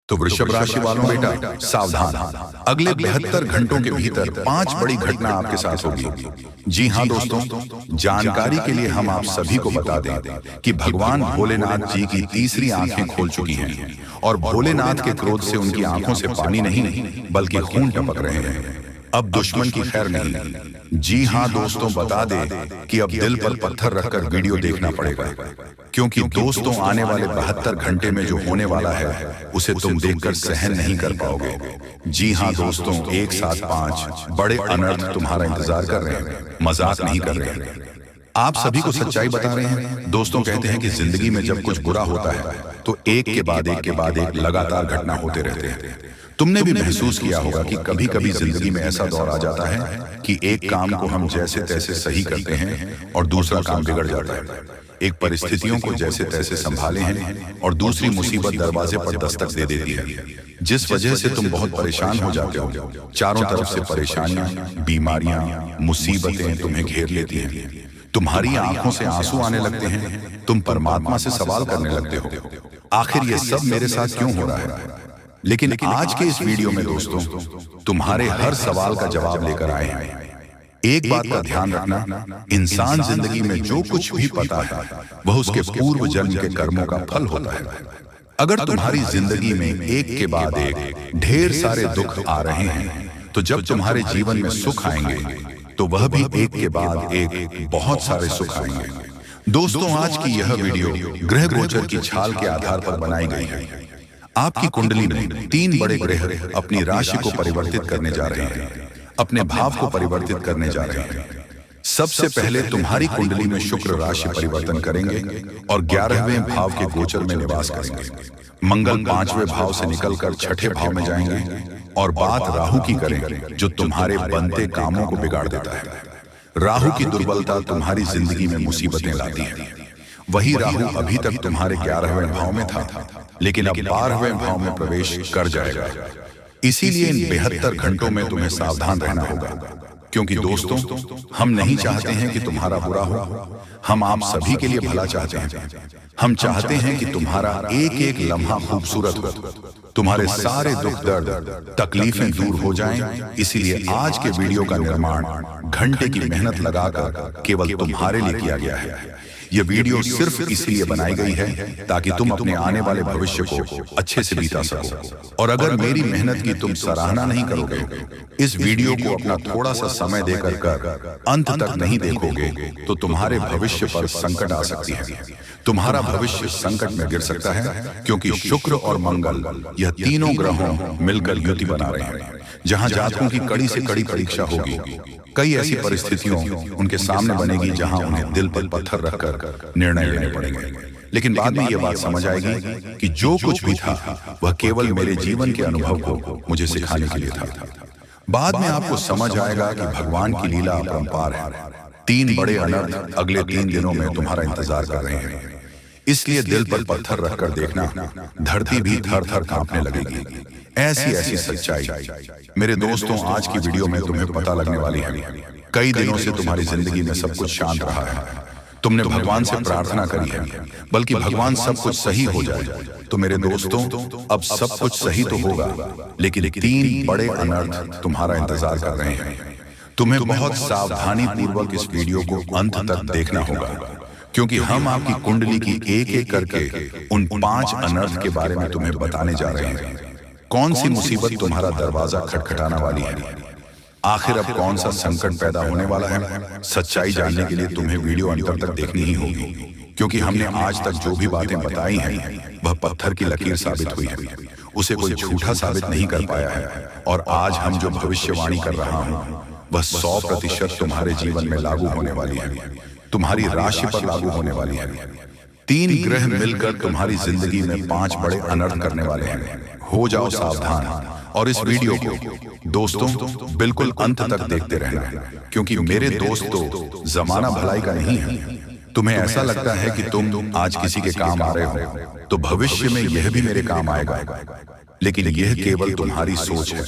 तो वृषभ राशि वालों बेटा सावधान, अगले 72 घंटों के भीतर 5 बड़ी घटना आपके साथ होगी। जी हाँ दोस्तों, जानकारी के लिए हम आप सभी को बता दें कि भगवान भोलेनाथ जी की तीसरी आंखें खोल चुकी हैं और भोलेनाथ के क्रोध से उनकी आंखों से पानी नहीं बल्कि खून टपक रहे हैं। अब दुश्मन की खैर नहीं। जी हाँ दोस्तों, बता दे कि अब दिल पर पत्थर रखकर वीडियो देखना पड़ेगा, क्योंकि दोस्तों आने वाले 72 घंटे में जो होने वाला है उसे तुम देखकर सहन नहीं कर पाओगे। जी हाँ दोस्तों, एक साथ 5 बड़े अनर्थ तुम्हारा इंतजार कर रहे हैं, मजाक नहीं कर रहे हैं। आप सभी को सच्चाई बता रहे हैं। दोस्तों कहते हैं कि जिंदगी में जब कुछ बुरा होता है तो एक के बाद एक लगातार घटना होते रहते हैं। तुमने भी महसूस किया होगा कि कभी कभी जिंदगी में ऐसा दौर आ जाता है कि एक काम को हम जैसे तैसे सही करते हैं और दूसरा काम बिगड़ जाता है। एक परिस्थितियों को जैसे तैसे संभाले हैं और दूसरी मुसीबत दरवाजे पर दस्तक दे देती है, जिस वजह से तुम बहुत परेशान हो जाते हो। चारों तरफ से परेशानियां, बीमारियां, मुसीबतें तुम्हें घेर लेती हैं। तुम्हारी आंखों से आंसू आने लगते हैं। तुम परमात्मा से सवाल करने लगते हो, आखिर ये सब मेरे साथ क्यों हो रहा है? लेकिन आज के इस वीडियो में दोस्तों तुम्हारे हर सवाल का जवाब लेकर आए हैं। एक बात का ध्यान रखना, इंसान जिंदगी में जो कुछ भी पाता है वह उसके पूर्व जन्म के कर्मों का फल होता है। अगर तुम्हारी जिंदगी में एक के बाद एक ढेर सारे दुख आ रहे हैं तो जब तुम्हारे जीवन में सुख आएंगे तो वह भी एक के बाद एक बहुत सारे सुख आएंगे। दोस्तों आज की यह वीडियो ग्रह गोचर की छाल के आधार पर बनाई गई है। आपकी कुंडली में 3 बड़े ग्रह अपनी राशि को परिवर्तित करने जा रहे हैं, अपने भाव को परिवर्तित करने जा रहे हैं। सबसे पहले तुम्हारी कुंडली में शुक्र राशि परिवर्तन करेंगे और 11वें भाव के गोचर में निवास करेंगे। मंगल 5वें भाव से निकलकर 6ठे भाव में जाएंगे और बात राहु की करें जो तुम्हारे बनते कामों को बिगाड़ देता है। राहु की दुर्बलता तुम्हारी जिंदगी में मुसीबतें लाती है। वही राहु अभी तक तुम्हारे 11वें भाव में था, लेकिन अब 12वें भाव में प्रवेश कर जाएगा। इसीलिए इन 72 घंटों में तुम्हें सावधान रहना होगा, क्योंकि दोस्तों हम नहीं चाहते हैं कि तुम्हारा बुरा हो। हम आप सभी के लिए भला चाहते हैं। हम चाहते हैं कि तुम्हारा एक एक लम्हा खूबसूरत हो, तुम्हारे सारे दुख दर्द तकलीफें दूर हो जाएं। इसीलिए आज के वीडियो का निर्माण घंटे की मेहनत लगाकर केवल तुम्हारे लिए किया गया है। यह वीडियो सिर्फ इसलिए बनाई गई है ताकि तुम अपने आने वाले भविष्य को अच्छे से बीता सको। और अगर मेरी मेहनत की तुम सराहना नहीं करोगे, इस वीडियो को अपना थोड़ा सा समय देकर अंत तक नहीं देखोगे तो तुम्हारे भविष्य पर संकट आ सकती है। तुम्हारा भविष्य संकट में गिर सकता है, क्योंकि शुक्र और मंगल यह तीनों ग्रहों मिलकर युति बना रहे हैं, जहां जातकों की कड़ी से कड़ी परीक्षा होगी। कई ऐसी परिस्थितियों उनके सामने बनेगी जहां उन्हें दिल पर पत्थर रखकर निर्णय लेने पड़ेंगे। लेकिन बाद में यह बात समझ आएगी कि जो कुछ भी था वह केवल मेरे जीवन के अनुभव को मुझे सिखाने के लिए था। बाद में आपको समझ आएगा कि भगवान की लीला अपरंपार है। 3 बड़े अनर्थ अगले 3 दिनों में तुम्हारा इंतजार कर रहे हैं। इसलिए दिल पर पत्थर रखकर देखना, धरती भी थर थर कांपने लगेगी। ऐसी सच्चाई मेरे दोस्तों आज की वीडियो में तुम्हें पता लगने वाली है। कई दिनों से तुम्हारी जिंदगी में सब कुछ शांत रहा है। तुमने भगवान से प्रार्थना करी है, बल्कि भगवान सब कुछ सही हो जाए। तो मेरे दोस्तों अब सब कुछ सही तो होगा, लेकिन 3 बड़े अनर्थ तुम्हारा इंतजार कर रहे हैं। तुम्हें बहुत सावधानी पूर्वक इस वीडियो को अंत तक देखना होगा, क्योंकि हम आपकी कुंडली की एक एक करके उन 5 अनर्थ के बारे में तुम्हें बताने जा रहे हैं। कौन सी मुसीबत तुम्हारा दरवाजा खटखटाने वाली है, आखिर अब कौन सा संकट पैदा होने वाला है। सच्चाई जानने के लिए तुम्हें वीडियो अंत तक देखनी ही होगी, क्योंकि हमने आज तक जो भी बातें बताई हैं वह पत्थर की लकीर साबित हुई है। उसे कोई झूठा साबित नहीं कर पाया है। और आज हम जो भविष्यवाणी कर रहा हूं वह 100% तुम्हारे जीवन में लागू होने वाली है, तुम्हारी राशि पर लागू होने वाली है। 3 ग्रह मिलकर तुम्हारी जिंदगी में 5 बड़े अनर्थ करने वाले हैं। हो जाओ सावधान और इस वीडियो को दोस्तों बिल्कुल अंत तक देखते रहना, क्योंकि मेरे दोस्त तो जमाना भलाई का नहीं है। तुम्हें ऐसा लगता है कि तुम आज किसी के काम आ रहे हो तो भविष्य में यह भी मेरे काम आएगा, लेकिन यह केवल तुम्हारी सोच है।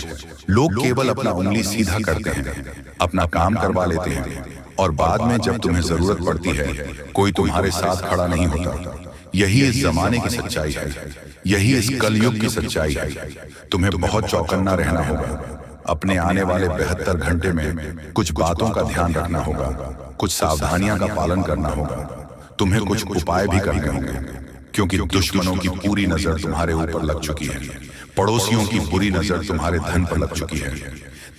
लोग केवल अपना उंगली सीधा करते हैं, अपना काम करवा लेते हैं और बाद में जब तुम्हें जरूरत पड़ती है कोई तुम्हारे साथ खड़ा नहीं होता। यही इस जमाने की सच्चाई है, यही इस कलयुग की सच्चाई है। तुम्हें बहुत चौकन्ना रहना होगा। अपने आने वाले 72 घंटे में कुछ बातों का ध्यान रखना होगा, कुछ सावधानियां का पालन करना होगा। तुम्हें कुछ उपाय भी करने होंगे, क्योंकि दुश्मनों की पूरी नजर तुम्हारे ऊपर लग चुकी है, पड़ोसियों की बुरी नजर तुम्हारे धन पर लग चुकी है।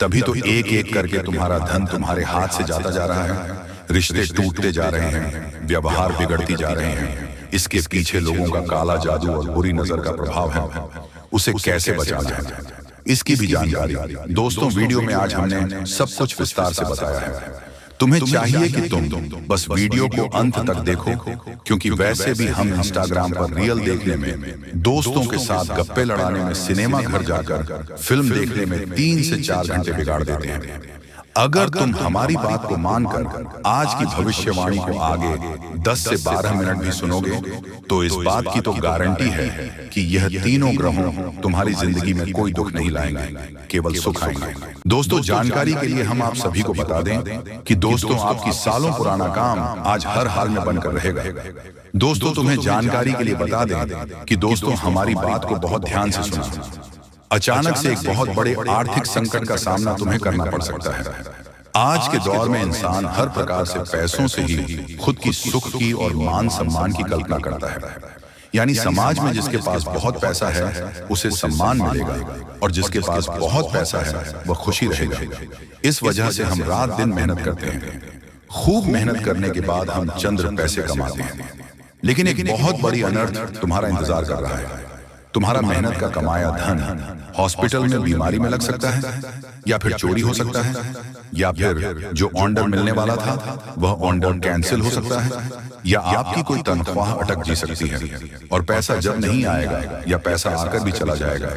तभी तो एक एक करके तुम्हारा धन तुम्हारे हाथ से जाता जा रहा है, रिश्ते टूटते जा रहे हैं, व्यवहार बिगड़ती जा रहे हैं। इसके पीछे लोगों का काला जादू और बुरी नजर का प्रभाव है। उसे कैसे बचा जाए, इसकी भी जानकारी दोस्तों वीडियो में आज हमने सब कुछ विस्तार से बताया है। तुम्हें चाहिए कि तुम बस वीडियो को अंत तक देखो, क्योंकि वैसे भी हम इंस्टाग्राम पर रील देखने में, दोस्तों के साथ गप्पे लड़ाने में, सिनेमा घर जाकर फिल्म देखने में 3 से 4 घंटे बिगाड़ देते हैं। अगर तुम हमारी बात को मानकर आज की भविष्यवाणी को आगे 10 से 12 मिनट भी सुनोगे, तो इस बात की तो गारंटी है कि यह तीनों ग्रहों तुम्हारी जिंदगी में कोई दुख नहीं लाएंगे, केवल सुख आएंगे। दोस्तों, जानकारी के लिए हम आप सभी को बता दें कि दोस्तों आपकी सालों पुराना काम आज हर हाल में बनकर रहेगा। दोस्तों, तुम्हें जानकारी के लिए बता दें कि दोस्तों हमारी बात को बहुत ध्यान से सुना। अचानक से एक बहुत बड़े आर्थिक संकट का सामना तुम्हें करना पड़ सकता है। आज के दौर में इंसान हर प्रकार से पैसों से ही खुद की सुख की और मान सम्मान की कल्पना करता है। यानी समाज में जिसके पास बहुत पैसा है उसे सम्मान मिलेगा, और जिसके पास बहुत पैसा है वह खुशी रहेगा। इस वजह से हम रात दिन मेहनत करते हैं। खूब मेहनत करने के बाद हम चंद पैसे कमाते हैं, लेकिन एक बहुत बड़ी अनर्थ तुम्हारा इंतजार कर रहा है। तुम्हारा मेहनत का कमाया धन हॉस्पिटल में बीमारी में लग सकता है, या फिर चोरी हो सकता है, या फिर जो ऑर्डर मिलने वाला था वह ऑर्डर कैंसिल हो सकता है, या आपकी कोई तनख्वाह अटक जी सकती है। और पैसा जब नहीं आएगा या पैसा आकर भी चला जाएगा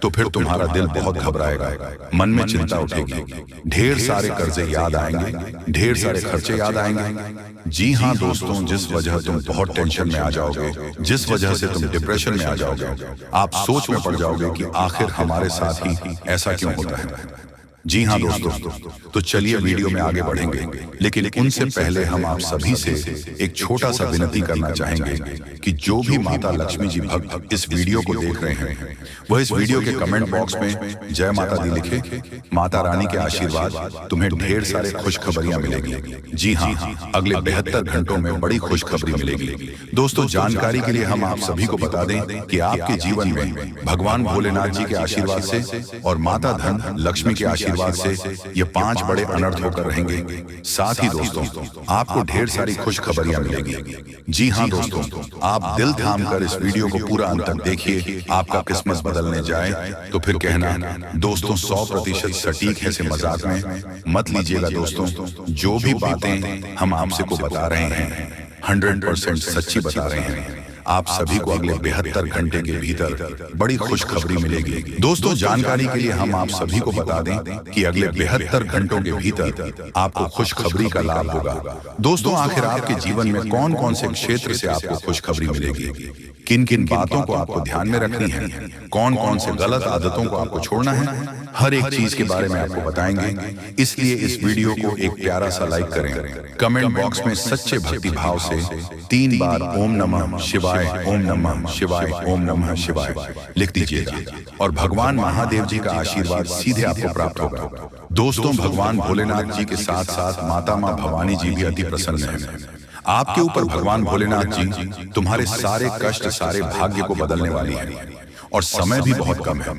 तो फिर तुम्हारा दिल बहुत घबराएगा, मन में चिंता उठेगी, ढेर सारे कर्जे याद आएंगे, ढेर सारे खर्चे याद आएंगे। जी हाँ दोस्तों, जिस वजह तुम बहुत टेंशन में आ जाओगे, जिस वजह से तुम डिप्रेशन में आ जाओगे, आप सोच में पड़ जाओगे कि आखिर हमारे साथ ही ऐसा क्यों होता है। जी हाँ दोस्तों, तो चलिए वीडियो में आगे बढ़ेंगे, लेकिन उनसे पहले हम आप सभी से एक छोटा सा विनती करना चाहेंगे कि जो भी माता लक्ष्मी जी भक्त इस वीडियो को देख रहे हैं वह इस वीडियो के कमेंट बॉक्स में जय माता दी लिखे। माता रानी के आशीर्वाद तुम्हें ढेर सारे खुशखबरियां मिलेगी। जी हाँ, अगले 72 घंटों में बड़ी खुशखबरी मिलेगी। दोस्तों, जानकारी के लिए हम आप सभी को बता दें कि आपके जीवन में भगवान भोलेनाथ जी के आशीर्वाद से और माता धन लक्ष्मी के आशीर्वाद से ये 5 बड़े अनर्थ होकर रहेंगे। साथ ही दोस्तों, आपको ढेर सारी खुशखबरियां मिलेगी। जी हाँ दोस्तों, आप दिल थाम कर इस वीडियो को पूरा अंत तक देखिए। आपका किस्मत बदलने जाए तो फिर कहना दोस्तों 100% सटीक है से मजाक में मत लीजिएगा। दोस्तों, जो भी बातें हम आपसे को बता रहे हैं 100% सच्ची बता रहे हैं। आप सभी को अगले 72 घंटे के भीतर बड़ी खुशखबरी मिलेगी। दोस्तों, जानकारी के लिए हम आप सभी को बता दें कि अगले 72 घंटों के भीतर आपको खुशखबरी का लाभ होगा। दोस्तों, आखिर आपके जीवन में कौन कौन से क्षेत्र से आपको खुशखबरी मिलेगी, किन किन बातों को आपको ध्यान में रखनी है, कौन कौन से गलत आदतों को आपको छोड़ना है, हर एक चीज के बारे में आपको बताएंगे। इसलिए इस वीडियो को एक प्यारा सा लाइक करें, कमेंट बॉक्स में सच्चे भक्ति भाव से 3 बार ओम नमः शिवाय, ओम नमः शिवाय, ओम नमः शिवाय लिख दीजिएगा, और भगवान महादेव जी का आशीर्वाद सीधे आपको प्राप्त होगा। दोस्तों, भगवान भोलेनाथ जी के साथ साथ माता माँ भवानी जी भी अति प्रसन्न हैं। आपके ऊपर भगवान भोलेनाथ जी तुम्हारे सारे कष्ट, सारे भाग्य को बदलने वाली है, और समय भी बहुत कम है।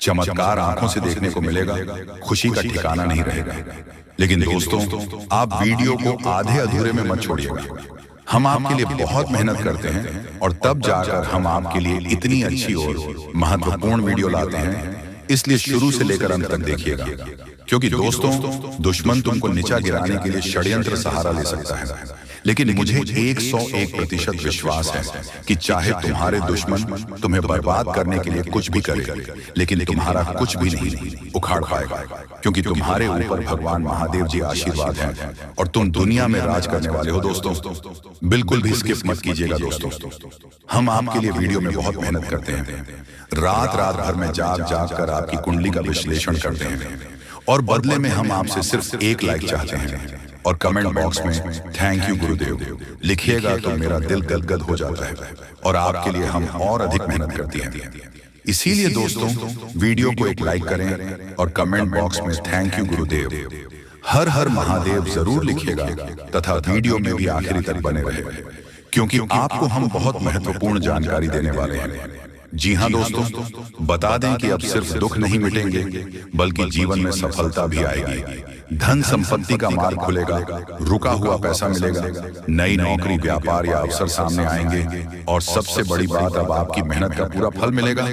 चमत्कार आंखों से देखने को मिलेगा, खुशी का ठिकाना नहीं रहेगा। लेकिन दोस्तों, आप वीडियो को आधे अधूरे में मत छोड़िएगा। हम आपके लिए बहुत मेहनत करते हैं, और तब जाकर हम आपके लिए इतनी अच्छी और महत्वपूर्ण वीडियो लाते हैं। इसलिए शुरू से लेकर अंत तक देखिएगा, क्योंकि दोस्तों दुश्मन तुमको नीचा गिराने के लिए षड्यंत्र सहारा ले सकता है, लेकिन मुझे 101% विश्वास है कि चाहे तुम्हारे दुश्मन तुम्हें बर्बाद करने के लिए कुछ भी करे, लेकिन तुम्हारा कुछ भी नहीं उखाड़ पाएगा, क्योंकि तुम्हारे ऊपर भगवान महादेव जी आशीर्वाद है, और तुम दुनिया में राज करने वाले हो। दोस्तों, बिल्कुल भी स्किप मत कीजिएगा। दोस्तों, हम आपके लिए वीडियो में बहुत मेहनत करते हैं, रात रात भर में जाग जाग कर आपकी कुंडली का विश्लेषण करते हैं, और बदले में हम आपसे सिर्फ एक लाइक चाहते हैं। और कमेंट बॉक्स में थैंक यू गुरुदेव लिखिएगा तो मेरा दिल गदगद हो जाता है और आपके लिए हम और अधिक मेहनत करते हैं। इसीलिए दोस्तों वीडियो को एक लाइक करें और कमेंट बॉक्स में थैंक यू गुरुदेव हर हर महादेव जरूर लिखिएगा तथा वीडियो में भी आखिरी तक बने रहे, क्योंकि आपको हम बहुत महत्वपूर्ण जानकारी देने वाले हैं। जी हाँ दोस्तों, बता दें कि अब सिर्फ दुख नहीं मिटेंगे बल्कि जीवन में सफलता भी आएगी। धन संपत्ति का मार्ग खुलेगा, रुका हुआ पैसा मिलेगा, नई नौकरी व्यापार या अवसर सामने आएंगे और सबसे बड़ी बात अब आपकी मेहनत का पूरा फल मिलेगा।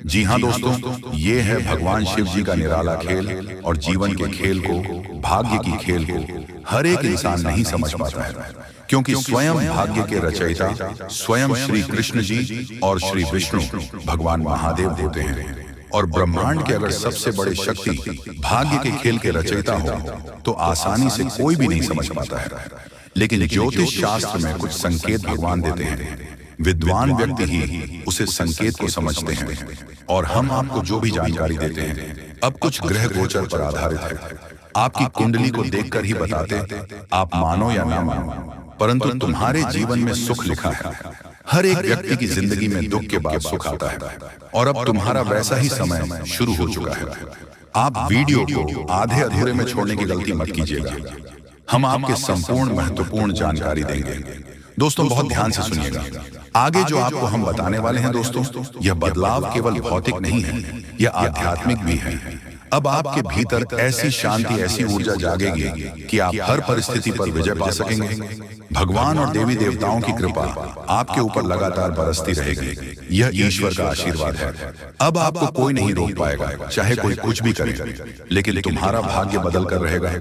जी हाँ दोस्तों, ये है भगवान शिव जी का निराला खेल और जीवन के खेल को, भाग्य की खेल को हर एक इंसान नहीं समझ पाता है, क्योंकि स्वयं भाग्य के रचयिता स्वयं श्री कृष्ण जी और श्री विष्णु भगवान महादेव होते हैं। और ब्रह्मांड के अगर सबसे बड़े शक्ति भाग्य के खेल के रचयिता हो तो आसानी से कोई भी नहीं समझ पाता है। लेकिन ज्योतिष शास्त्र में कुछ संकेत भगवान देते हैं, विद्वान व्यक्ति ही उसे संकेत को समझते हैं और हम आपको जो भी जानकारी देते हैं अब कुछ ग्रह गोचर पर आधारित है। आपकी कुंडली को देखकर ही बताते, आप मानो या ना मानो, परंतु तुम्हारे जीवन में सुख लिखा है। हर एक व्यक्ति की जिंदगी में दुख के बाद सुख आता है और अब तुम्हारा वैसा ही समय शुरू हो चुका है। आप वीडियो को आधे अधूरे में छोड़ने की गलती मत कीजिएगा। हम आपके संपूर्ण महत्वपूर्ण जानकारी देंगे। दोस्तों बहुत ध्यान से सुनिएगा। आगे जो आपको हम बताने वाले हैं दोस्तों, यह बदलाव केवल भौतिक नहीं है, यह आध्यात्मिक भी है। अब आपके भीतर ऐसी शांति, ऐसी ऊर्जा जागेगी कि आप हर परिस्थिति पर विजय पा सकेंगे। भगवान और देवी देवताओं की कृपा आपके ऊपर लगातार बरसती रहेगी। यह ईश्वर का आशीर्वाद है। अब आपको कोई नहीं रोक पाएगा, चाहे कोई कुछ भी करे, लेकिन तुम्हारा भाग्य बदल कर रहेगा।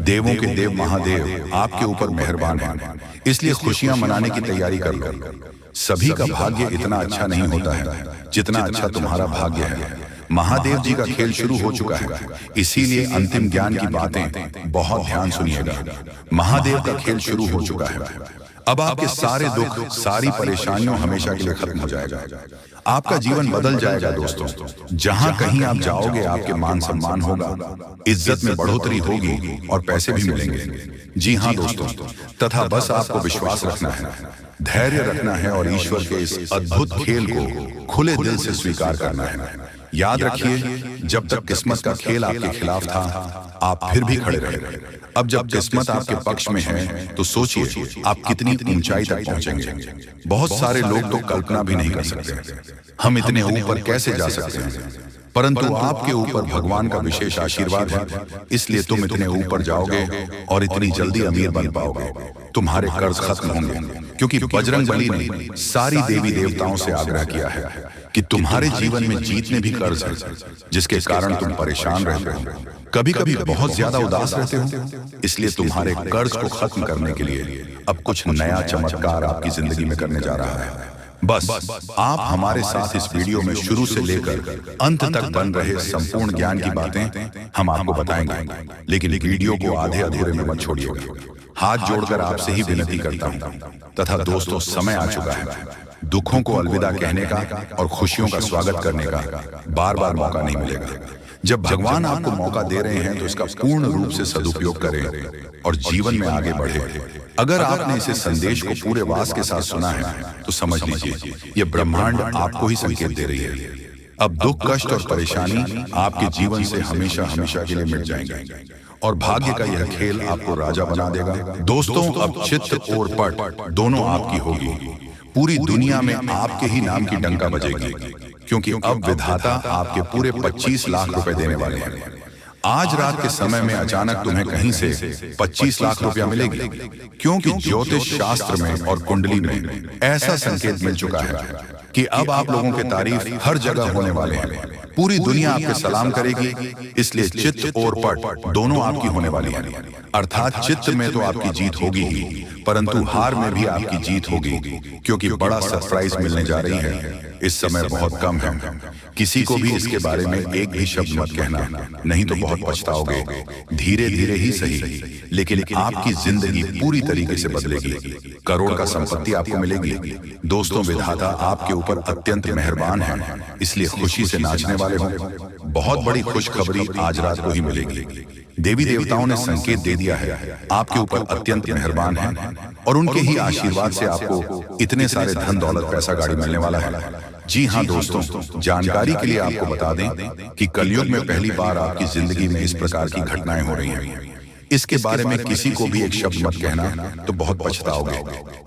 देवों के देव महादेव आपके ऊपर मेहरबान हैं, इसलिए खुशियां मनाने की तैयारी कर लो। सभी का भाग्य इतना अच्छा नहीं होता है जितना अच्छा तुम्हारा भाग्य है। महादेव जी का खेल शुरू हो चुका है, इसीलिए अंतिम ज्ञान की बातें बहुत ध्यान सुनिएगा। महादेव का खेल शुरू हो चुका है। अब आपके सारे दुख, सारी परेशानियों हमेशा के लिए खत्म हो जाएगा। आपका जीवन बदल जाएगा दोस्तों। जहां कहीं आप जाओगे आपके मान सम्मान होगा, इज्जत में बढ़ोतरी होगी और पैसे भी मिलेंगे। जी हाँ दोस्तों, तथा बस आपको विश्वास रखना है, धैर्य रखना है और ईश्वर के इस अद्भुत खेल को खुले दिल से स्वीकार करना है। याद रखिए, जब तक किस्मत का खेल आपके खिलाफ था आप फिर भी खड़े रहे। अब जब किस्मत आपके पक्ष में है तो सोचिए आप कितनी ऊंचाई तक पहुंचेंगे। बहुत सारे लोग तो कल्पना भी नहीं कर सकते हम इतने ऊपर कैसे जा सकते हैं, परंतु आपके ऊपर भगवान का विशेष आशीर्वाद है, इसलिए तुम इतने ऊपर जाओगे और इतनी जल्दी अमीर बन पाओगे। तुम्हारे कर्ज खत्म होंगे, क्योंकि बजरंग बली ने सारी देवी देवताओं से आग्रह किया है कि तुम्हारे जीवन में जीतने भी कर्ज है, जिसके कारण तुम परेशान रहते हो, कभी कभी बहुत ज्यादा उदास रहते हो। इसलिए तुम्हारे कर्ज को खत्म करने के लिए अब कुछ नया चमत्कार आपकी जिंदगी में करने जा रहा है। बस आप हमारे साथ इस वीडियो में शुरू से लेकर अंत तक बन रहे संपूर्ण ज्ञान की बातें हम आपको बताएंगे, लेकिन वीडियो को आधे अधूरे में मत छोड़िएगा। हाथ जोड़कर आपसे ही विनती करता हूँ। तथा दोस्तों समय आ चुका है, दुखों को अलविदा कहने का और खुशियों का स्वागत करने का बार बार मौका नहीं मिलेगा। जब भगवान आपको मौका दे रहे हैं तो इसका पूर्ण रूप से सदुपयोग करें और जीवन में आगे बढ़े। अगर आपने इसे संदेश को पूरे वास के साथ सुना है तो समझ लीजिए ये ब्रह्मांड आपको ही संकेत दे रही है। अब दुख, कष्ट और परेशानी आपके जीवन से हमेशा हमेशा के लिए मिट जाएंगे और भाग्य का यह खेल आपको राजा बना देगा। दोस्तों अब चित्त और पट दोनों आपकी होगी। पूरी दुनिया में आपके ही नाम की डंका बजेगी, क्योंकि अब विधाता आपके पूरे 25 लाख रुपए देने वाले हैं। आज रात के समय में अचानक तुम्हें कहीं से 25 लाख रुपया मिलेगी, क्योंकि ज्योतिष शास्त्र में और कुंडली में ऐसा संकेत मिल चुका है कि अब आप लोगों के तारीफ हर जगह होने वाले हैं। पूरी दुनिया आपके सलाम करेगी, इसलिए चित्त और पट दोनों आपकी होने वाली है। अर्थात चित्त में तो आपकी जीत होगी ही, परंतु हार में भी आपकी जीत होगी, क्योंकि बड़ा सरप्राइज मिलने जा रही है। इस समय बहुत कम है। किसी को भी इसके बारे में एक भी शब्द मत कहना, नहीं तो बहुत पछताओगे। धीरे धीरे ही सही, लेकिन आपकी जिंदगी पूरी तरीके से बदलेगी। करोड़ का संपत्ति आपको मिलेगी। दोस्तों, विधाता आपके ऊपर अत्यंत मेहरबान है, इसलिए खुशी से नाचने वाले हो। बहुत बड़ी खुशखबरी आज रात को ही मिलेगी। देवी देवताओं ने संकेत दे दिया है, आपके ऊपर अत्यंत मेहरबान है और उनके ही आशीर्वाद से आपको इतने सारे धन दौलत पैसा गाड़ी मिलने वाला है। जी हाँ दोस्तों, जानकारी के लिए आपको बता दें कि कलयुग में पहली बार आपकी जिंदगी में इस प्रकार की घटनाएं हो रही हैं। इसके बारे में किसी को भी एक शब्द मत कहना, तो बहुत पछताओगे।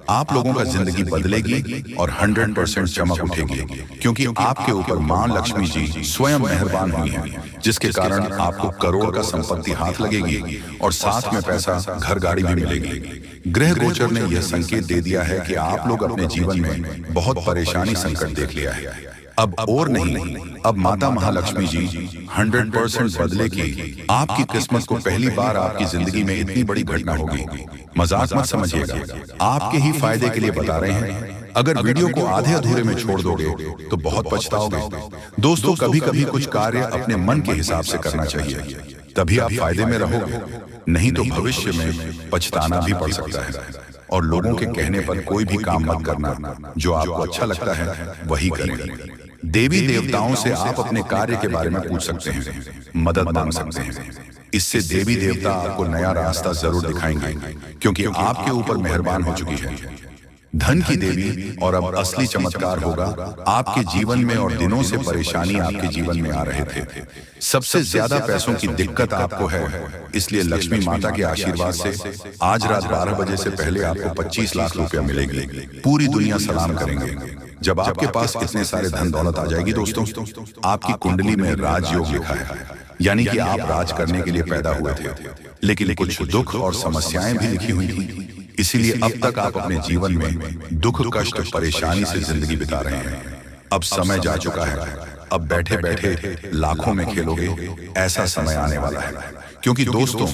आप लोगों का जिंदगी बदलेगी और 100% चमक उठेगी, क्योंकि आपके ऊपर मां लक्ष्मी जी स्वयं मेहरबान हुई हैं, जिसके कारण आपको करोड़ का संपत्ति हाथ लगेगी और साथ में पैसा, घर गाड़ी भी मिलेगी। ग्रह गोचर ने यह संकेत दे दिया है कि आप लोग अपने जीवन में बहुत परेशानी संकट देख लिया है। अब और नहीं, अब माता महालक्ष्मी जी 100% बदलेगी। आपकी किस्मत को पहली बार आपकी जिंदगी में इतनी बड़ी घटना होगी। मजाक मत समझिएगा, आपके ही फायदे के लिए बता रहे हैं। अगर वीडियो को आधे अधूरे में छोड़ दोगे तो बहुत पछताओगे। दोस्तों, कभी कभी कुछ कार्य अपने मन के हिसाब से करना चाहिए, तभी आप फायदे में रहोगे, नहीं तो भविष्य में पछताना भी पड़ सकता है। और लोगों के कहने पर कोई भी काम मत करना, जो आपको अच्छा लगता है वही करें। देवी देवताओं से आप अपने कार्य के बारे में पूछ सकते हैं, मदद मांग सकते हैं। इससे देवी देवता आपको नया रास्ता जरूर दिखाएंगे, क्योंकि आपके ऊपर मेहरबान हो चुकी है। धन की देवी, और अब असली चमत्कार होगा। आपके जीवन में और दिनों से परेशानी आपके जीवन में आ रहे थे। सबसे ज्यादा पैसों की दिक्कत आपको है, इसलिए लक्ष्मी माता के आशीर्वाद से आज रात 12 बजे से पहले आपको 25 लाख रुपया मिलेगी। पूरी दुनिया सलाम करेंगे जब आपके पास इतने सारे धन दौलत आ जाएगी। दोस्तों, आपकी कुंडली में राजयोग लिखा है, यानी कि आप राज करने के लिए पैदा हुए थे, लेकिन कुछ दुख और समस्याएं भी लिखी हुई थी। इसीलिए अब तक आप अपने जीवन में दुख, कष्ट, परेशानी से जिंदगी बिता रहे हैं। अब समय जा चुका है, अब बैठे बैठे लाखों में खेलोगे, ऐसा समय आने वाला है। क्योंकि दोस्तों,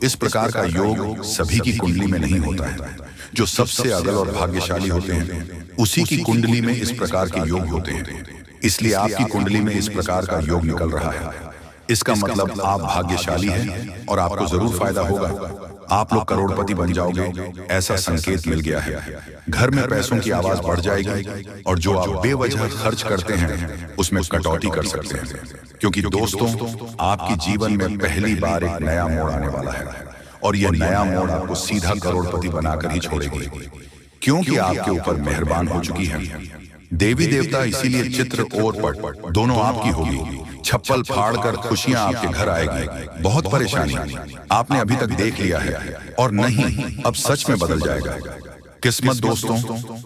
इस प्रकार का योग सभी की कुंडली में नहीं होता है। जो सबसे अगल और भाग्यशाली होते हैं, उसी की कुंडली में इस प्रकार के योग होते हैं। इसलिए आपकी कुंडली में इस प्रकार का योग निकल रहा है। इसका मतलब आप भाग्यशाली हैं और आपको जरूर फायदा होगा। आप लोग करोड़पति बन जाओगे, ऐसा संकेत मिल गया है। घर में पैसों की आवाज बढ़ जाएगी और जो आप बेवजह खर्च करते हैं उसमें कटौती कर सकते हैं। क्योंकि दोस्तों, आपके जीवन में पहली बार एक नया मोड़ आने वाला है और यह नया मोड़ आपको सीधा करोड़पति बनाकर ही छोड़ेगी, क्योंकि आपके ऊपर मेहरबान हो चुकी है देवी देवता। इसीलिए चित्र और पट दोनों आपकी होगी। छप्पल फाड़कर खुशियां आपके घर आएगी। बहुत परेशानी आपने अभी तक देख लिया है और नहीं, अब सच में बदल जाएगा। किस्मत दोस्तों,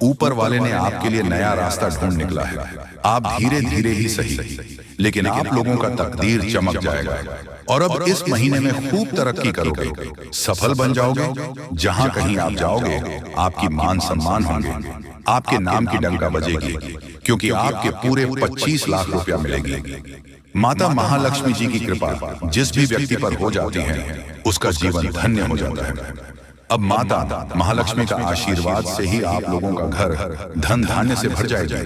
ऊपर वाले ने आपके लिए नया रास्ता ढूंढ निकला है। आप धीरे धीरे ही सही, लेकिन आप लोगों का तकदीर चमक जाएगा और अब इस महीने में खूब तरक्की करोगे, सफल बन जाओगे। जहां कहीं आप जाओगे, आपकी मान सम्मान होंगे, आपके नाम की डंका बजेगी, क्योंकि आपके पूरे 25 लाख रुपया मिलेगी। माता महालक्ष्मी जी की कृपा जिस भी व्यक्ति पर हो जाती है, उसका जीवन धन्य हो जाता है। अब माता महालक्ष्मी का आशीर्वाद से ही आप लोगों का घर धन धान्य से भर जाएगा।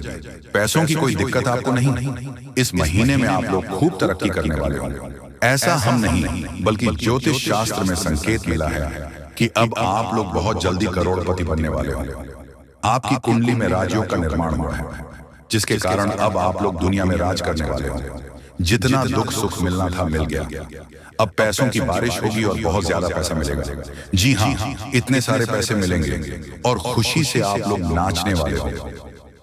पैसों की कोई दिक्कत आपको नहीं। इस महीने में आप लोग खूब तरक्की करने वाले होंगे। ऐसा हम नहीं, बल्कि ज्योतिष शास्त्र में संकेत मिला है कि अब आप लोग बहुत जल्दी करोड़पति बनने वाले होंगे। आपकी कुंडली में राजयोग का निर्माण हुआ है, जिसके कारण अब आप लोग दुनिया में राज करने वाले होंगे। जितना दुख सुख मिलना था मिल गया। अब पैसों की बारिश होगी और बहुत ज्यादा पैसा मिलेगा। जी हाँ, इतने सारे पैसे मिलेंगे और खुशी से आप लोग नाचने वाले होंगे।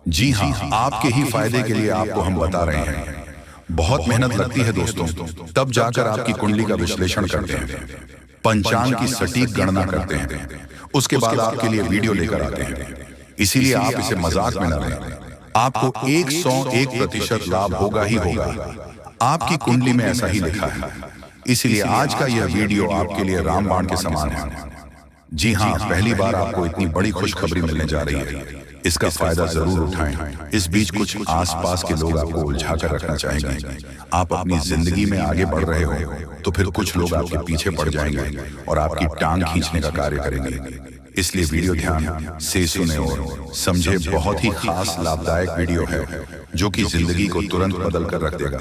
जी हाँ, आपके ही फायदे के लिए आपको हम बता रहे हैं। बहुत मेहनत लगती है दोस्तों, तब जाकर आपकी कुंडली का विश्लेषण करते हैं, पंचांग की सटीक गणना करते हैं, उसके बाद आपके लिए वीडियो लेकर आते हैं। इसीलिए आप इसे मजाक में न लें। आपको 101% लाभ होगा ही होगा। आपकी कुंडली में ऐसा ही लिखा है। इसलिए आज का यह वीडियो आपके लिए रामबाण के समान है। जी हाँ, पहली बार आपको इतनी बड़ी खुशखबरी मिलने जा रही है। इसका फायदा जरूर उठाएं। इस बीच कुछ आसपास के लोग आपको उलझा कर रखना चाहेंगे। आप अपनी जिंदगी में आगे बढ़ रहे हो, तो फिर कुछ लोग आपके पीछे पड़ जाएंगे और आपकी टांग खींचने का कार्य करेंगे। इसलिए वीडियो ध्यान से सुने और समझे। बहुत ही खास लाभदायक वीडियो है जो कि जिंदगी को तुरंत बदल कर रख देगा।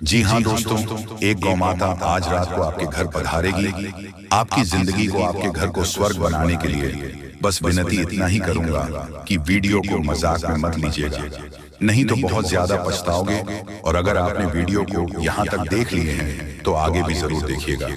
जी हाँ दोस्तों, एक गौ माता आज रात को आपके घर पधारेगी। आपकी जिंदगी को, आपके घर को स्वर्ग बनाने के लिए बस विनती इतना ही करूंगा कि वीडियो को मजाक में मत लीजिएगा, नहीं तो बहुत ज्यादा पछताओगे। और अगर आपने वीडियो को यहाँ तक देख लिए हैं तो आगे भी जरूर देखिएगा,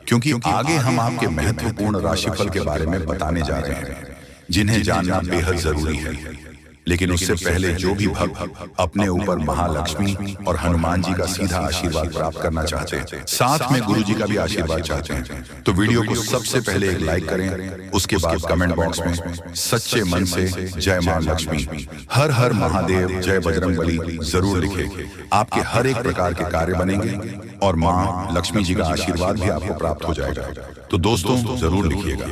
क्योंकि आगे हम आपके महत्वपूर्ण राशिफल के बारे में बताने जा रहे हैं जिन्हें जानना बेहद जरूरी है। लेकिन उससे पहले जो भी भक्त अपने ऊपर महालक्ष्मी और हनुमान जी का सीधा आशीर्वाद प्राप्त करना चाहते हैं, साथ में गुरु जी का भी आशीर्वाद चाहते हैं, तो वीडियो को सबसे पहले एक लाइक करें। उसके बाद कमेंट बॉक्स में सच्चे मन से जय मां लक्ष्मी, हर हर महादेव, जय बजरंगबली जरूर लिखें। आपके हर एक प्रकार के कार्य बनेंगे और मां लक्ष्मी जी का आशीर्वाद भी आपको प्राप्त हो जाएगा। तो दोस्तों जरूर लिखिएगा।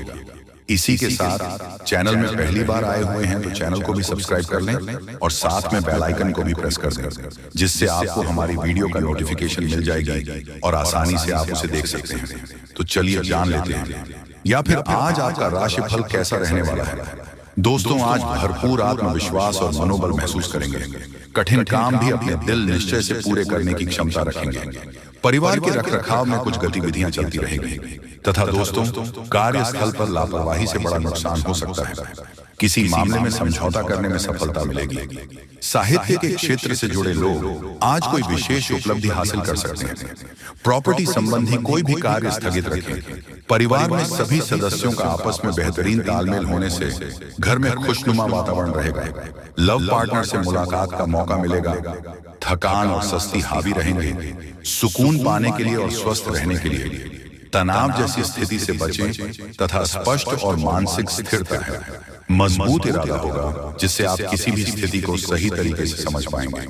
इसी के साथ चैनल में पहली बार आए हुए हैं तो चैनल को भी सब्सक्राइब कर लें और साथ में बेल आइकन को भी प्रेस कर दें, जिससे आपको हमारी वीडियो का नोटिफिकेशन मिल जाएगी और आसानी से आप उसे देख सकते हैं। तो चलिए जान लेते हैं, या फिर आज आपका राशिफल कैसा रहने वाला है। दोस्तों, आज भरपूर आत्मविश्वास और मनोबल महसूस करेंगे। कठिन काम भी अपने दिल निश्चय से पूरे करने की क्षमता रखेंगे। परिवार के रखरखाव में कुछ गतिविधियां चलती रहेंगी तथा दोस्तों, कार्यस्थल पर लापरवाही से बड़ा नुकसान हो सकता है। किसी मामले में समझौता करने में सफलता मिलेगी। साहित्य के क्षेत्र से जुड़े लोग आज कोई विशेष उपलब्धि हासिल कर सकते हैं। प्रॉपर्टी संबंधी कोई भी कार्य स्थगित रखें। परिवार में सभी सदस्यों का आपस में बेहतरीन तालमेल होने से घर में खुशनुमा वातावरण रहेगा। लव पार्टनर से मुलाकात का मौका मिलेगा। थकान और सुस्ती हावी रहेंगे। सुकून पाने के लिए और स्वस्थ रहने के लिए तनाव जैसी स्थिति से बचें तथा स्पष्ट और मानसिक स्थिरता है, मजबूत इरादा होगा जिससे आप किसी भी स्थिति को सही तरीके से समझ पाएंगे।